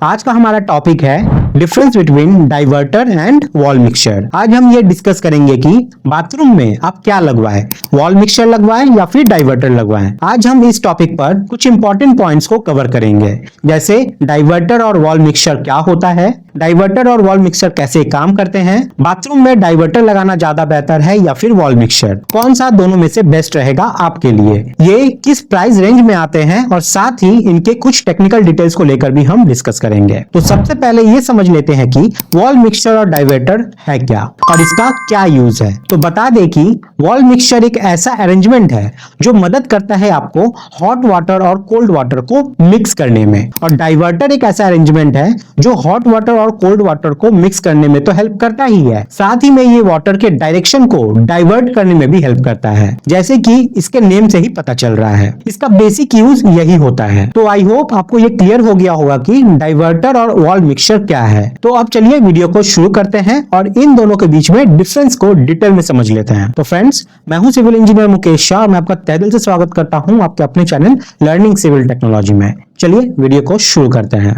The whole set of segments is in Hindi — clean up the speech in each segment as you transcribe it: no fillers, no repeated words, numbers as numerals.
आज का हमारा टॉपिक है difference between diverter and wall mixture. आज हम ये डिस्कस करेंगे कि बाथरूम में आप क्या लगवाएं, वॉल मिक्सचर लगवाएं या फिर डाइवर्टर लगवाएं। आज हम इस टॉपिक पर कुछ इंपॉर्टेंट पॉइंट्स को कवर करेंगे, जैसे डाइवर्टर और वॉल मिक्सचर क्या होता है, डाइवर्टर और वॉल मिक्सचर कैसे काम करते हैं, बाथरूम में डाइवर्टर लगाना ज्यादा बेहतर है या फिर वॉल मिक्सचर, कौन सा दोनों में से बेस्ट रहेगा आपके लिए, ये किस प्राइस रेंज में आते हैं और साथ ही इनके कुछ टेक्निकल डिटेल्स को लेकर भी हम डिस्कस करेंगे। तो सबसे पहले ये समझ लेते हैं कि वॉल मिक्सचर और डाइवर्टर है क्या और इसका क्या यूज है। तो बता दें कि वॉल मिक्सचर एक ऐसा अरेंजमेंट है जो मदद करता है आपको हॉट वाटर और कोल्ड वाटर को मिक्स करने में, और डाइवर्टर एक ऐसा अरेंजमेंट है जो हॉट वाटर और कोल्ड वाटर को मिक्स करने में तो हेल्प करता ही है, साथ ही में ये वाटर के डायरेक्शन को डाइवर्ट करने में भी हेल्प करता है, जैसे कि इसके नेम से ही पता चल रहा है। इसका बेसिक यूज यही होता है। तो आई होप आपको ये क्लियर हो गया होगा कि डाइवर्टर और वॉल मिक्सचर क्या है। तो अब चलिए वीडियो को शुरू करते हैं और इन दोनों के बीच में डिफरेंस को डिटेल में समझ लेते हैं। तो फ्रेंड्स, मैं हूं सिविल इंजीनियर मुकेश शाह, मैं आपका तहे दिल से स्वागत करता हूं आपके अपने चैनल लर्निंग सिविल टेक्नोलॉजी में। चलिए वीडियो को शुरू करते हैं।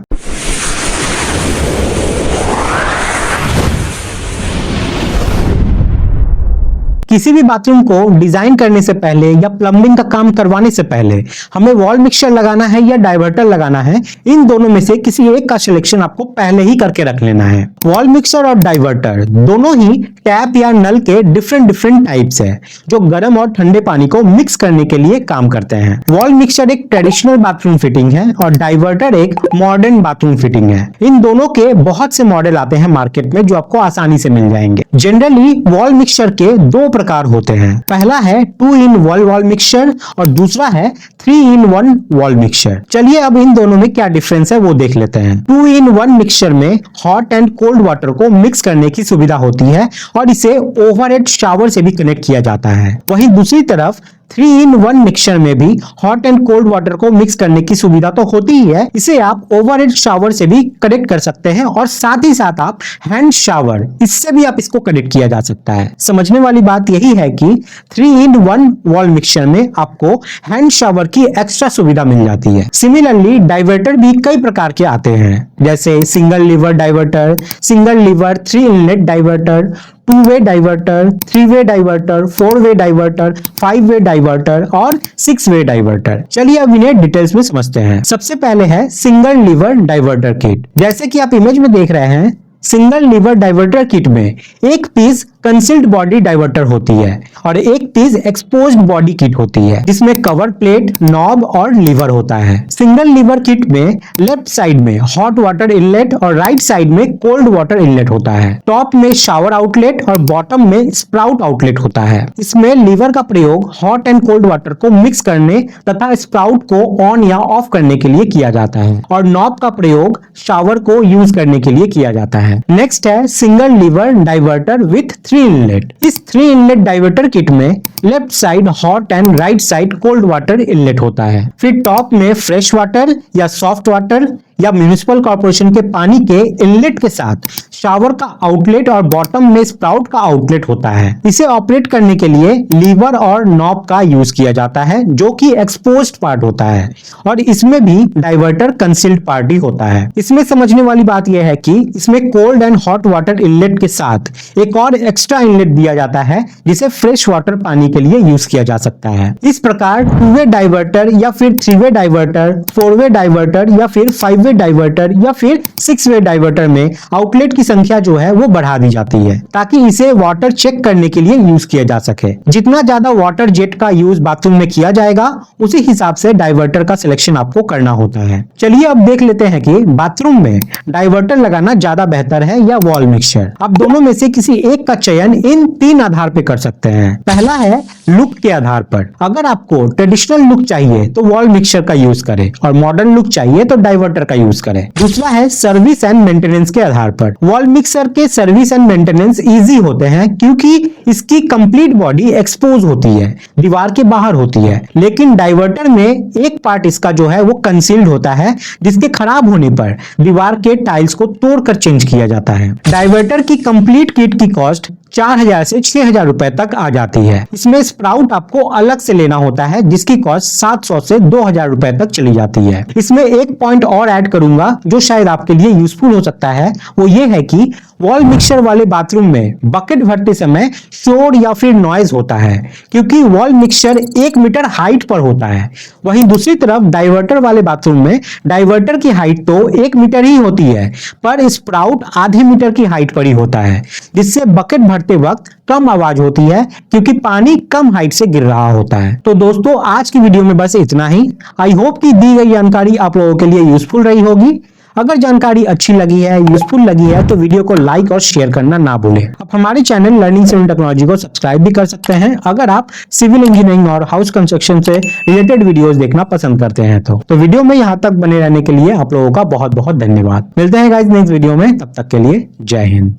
किसी भी बाथरूम को डिजाइन करने से पहले या प्लम्बिंग का काम करवाने से पहले हमें वॉल मिक्सचर लगाना है या डाइवर्टर लगाना है, इन दोनों में से किसी एक का सिलेक्शन आपको पहले ही करके रख लेना है। वॉल मिक्सचर और डाइवर्टर दोनों ही टैप या नल के डिफरेंट टाइप्स है जो गर्म और ठंडे पानी को मिक्स करने के लिए काम करते हैं। वॉल मिक्सचर एक ट्रेडिशनल बाथरूम फिटिंग है और डाइवर्टर एक मॉडर्न बाथरूम फिटिंग है। इन दोनों के बहुत से मॉडल आते हैं मार्केट में जो आपको आसानी से मिल जाएंगे। जनरली वॉल मिक्सचर के दो प्रकार होते हैं, पहला है 2-in-1 वॉल मिक्सचर और दूसरा है 3-in-1 वॉल मिक्सचर। चलिए अब इन दोनों में क्या डिफरेंस है वो देख लेते हैं। 2-in-1 मिक्सचर में हॉट एंड कोल्ड वाटर को मिक्स करने की सुविधा होती है और इसे ओवरहेड शावर से भी कनेक्ट किया जाता है। वहीं दूसरी तरफ 3-in-1 मिक्सचर में भी हॉट एंड कोल्ड वाटर को मिक्स करने की सुविधा तो होती ही है, इसे आप ओवरहेड शावर से भी कनेक्ट कर सकते हैं और साथ ही साथ आप हैंड शावर, इससे भी आप इसको कनेक्ट किया जा सकता है। समझने वाली बात यही है कि 3-in-1 वॉल मिक्सचर में आपको हैंड शावर की एक्स्ट्रा सुविधा मिल जाती है। सिमिलरली डाइवर्टर भी कई प्रकार के आते हैं, जैसे single liver diverter, single liver 3 inlet diverter, two way diverter, 3-वे diverter, 4-वे diverter, 5-वे diverter और 6-वे डाइवर्टर। चलिए अब इन्हें डिटेल्स में समझते हैं। सबसे पहले है सिंगल लीवर डाइवर्टर किट। जैसे कि आप इमेज में देख रहे हैं, सिंगल लीवर डाइवर्टर किट में एक पीस कंसील्ड बॉडी डाइवर्टर होती है और एक पीस एक्सपोज्ड बॉडी किट होती है, जिसमें कवर प्लेट, नॉब और लीवर होता है। सिंगल लीवर किट में लेफ्ट साइड में हॉट वाटर इनलेट और राइट साइड में कोल्ड वाटर इनलेट होता है। टॉप में शावर आउटलेट और बॉटम में स्प्राउट आउटलेट होता है। इसमें लीवर का प्रयोग हॉट एंड कोल्ड वाटर को मिक्स करने तथा स्प्राउट को ऑन या ऑफ करने के लिए किया जाता है और नॉब का प्रयोग शावर को यूज करने के लिए किया जाता है। नेक्स्ट है single liver diverter with 3 inlet. इस 3 इनलेट डाइवर्टर किट में left side hot and right side cold water inlet होता है। फिर टॉप में फ्रेश वाटर या सॉफ्ट वाटर या म्युनिसिपल कॉर्पोरेशन के पानी के इनलेट के साथ शावर का आउटलेट और बॉटम में स्प्राउट का आउटलेट होता है। इसे ऑपरेट करने के लिए लीवर और नॉब का यूज किया जाता है जो कि एक्सपोज्ड पार्ट होता है और इसमें भी डाइवर्टर कंसील्ड पार्ट ही होता है। इसमें समझने वाली बात यह है कि इसमें cold and hot water inlet के साथ एक और एक्स्ट्रा इनलेट दिया जाता है जिसे फ्रेश वाटर पानी के लिए यूज किया जा सकता है। इस प्रकार 2-वे डाइवर्टर या फिर 3-वे डाइवर्टर, 4-वे डाइवर्टर या फिर 5-वे डाइवर्टर या फिर 6-वे डाइवर्टर में आउटलेट की संख्या जो है वो बढ़ा दी जाती है ताकि इसे वाटर चेक करने के लिए यूज किया जा सके। जितना ज्यादा वाटर जेट का यूज बाथरूम में किया जाएगा उसी हिसाब से डाइवर्टर का सिलेक्शन आपको करना होता है। चलिए अब देख लेते हैं कि बाथरूम में डाइवर्टर लगाना ज्यादा बेहतर है या वॉल मिक्सचर। आप दोनों में से किसी एक का चयन इन 3 आधार पे कर सकते हैं। पहला है लुक के आधार पर। अगर आपको ट्रेडिशनल लुक चाहिए तो वॉल मिक्सचर का यूज करें और मॉडर्न लुक चाहिए तो डाइवर्टर का यूज करें। दूसरा है सर्विस एंड मेंटेनेंस के आधार पर। वॉल मिक्सर के सर्विस एंड मेंटेनेंस इजी होते हैं क्योंकि इसकी कंप्लीट बॉडी एक्सपोज होती है, दीवार के बाहर होती है, लेकिन डाइवर्टर में एक पार्ट इसका जो है वो कंसील्ड होता है जिसके खराब होने पर दीवार के टाइल्स को तोड़कर चेंज किया जाता है। डाइवर्टर की कंप्लीट किट की कॉस्ट 4000 से 6000 रुपए तक आ जाती है। इसमें स्प्राउट आपको अलग से लेना होता है जिसकी कॉस्ट 700 से 2000 रुपए तक चली जाती है। इसमें एक पॉइंट और ऐड करूंगा जो शायद आपके लिए यूजफुल हो सकता है, वो ये है कि वॉल मिक्सचर वाले बाथरूम में बकेट भरते समय शोर या फिर नॉइज होता है क्योंकि वॉल मिक्सचर 1 मीटर हाइट पर होता है। वहीं दूसरी तरफ डाइवर्टर वाले बाथरूम में डाइवर्टर की हाइट तो 1 मीटर ही होती है पर स्प्राउट आधे मीटर की हाइट पर ही होता है, जिससे बकेट भरते वक्त कम आवाज होती है क्योंकि पानी कम हाइट से गिर रहा होता है। तो दोस्तों आज की वीडियो में बस इतना ही। आई होप कि दी गई जानकारी आप लोगों के लिए यूजफुल रही होगी। अगर जानकारी अच्छी लगी है, यूजफुल लगी है तो वीडियो को लाइक और शेयर करना ना भूलें। आप हमारे चैनल लर्निंग सिविल टेक्नोलॉजी को सब्सक्राइब भी कर सकते हैं अगर आप सिविल इंजीनियरिंग और हाउस कंस्ट्रक्शन से रिलेटेड वीडियोस देखना पसंद करते हैं। तो वीडियो में यहाँ तक बने रहने के लिए आप लोगों का बहुत बहुत धन्यवाद। मिलते हैं गाइस नेक्स्ट वीडियो में, तब तक के लिए जय हिंद।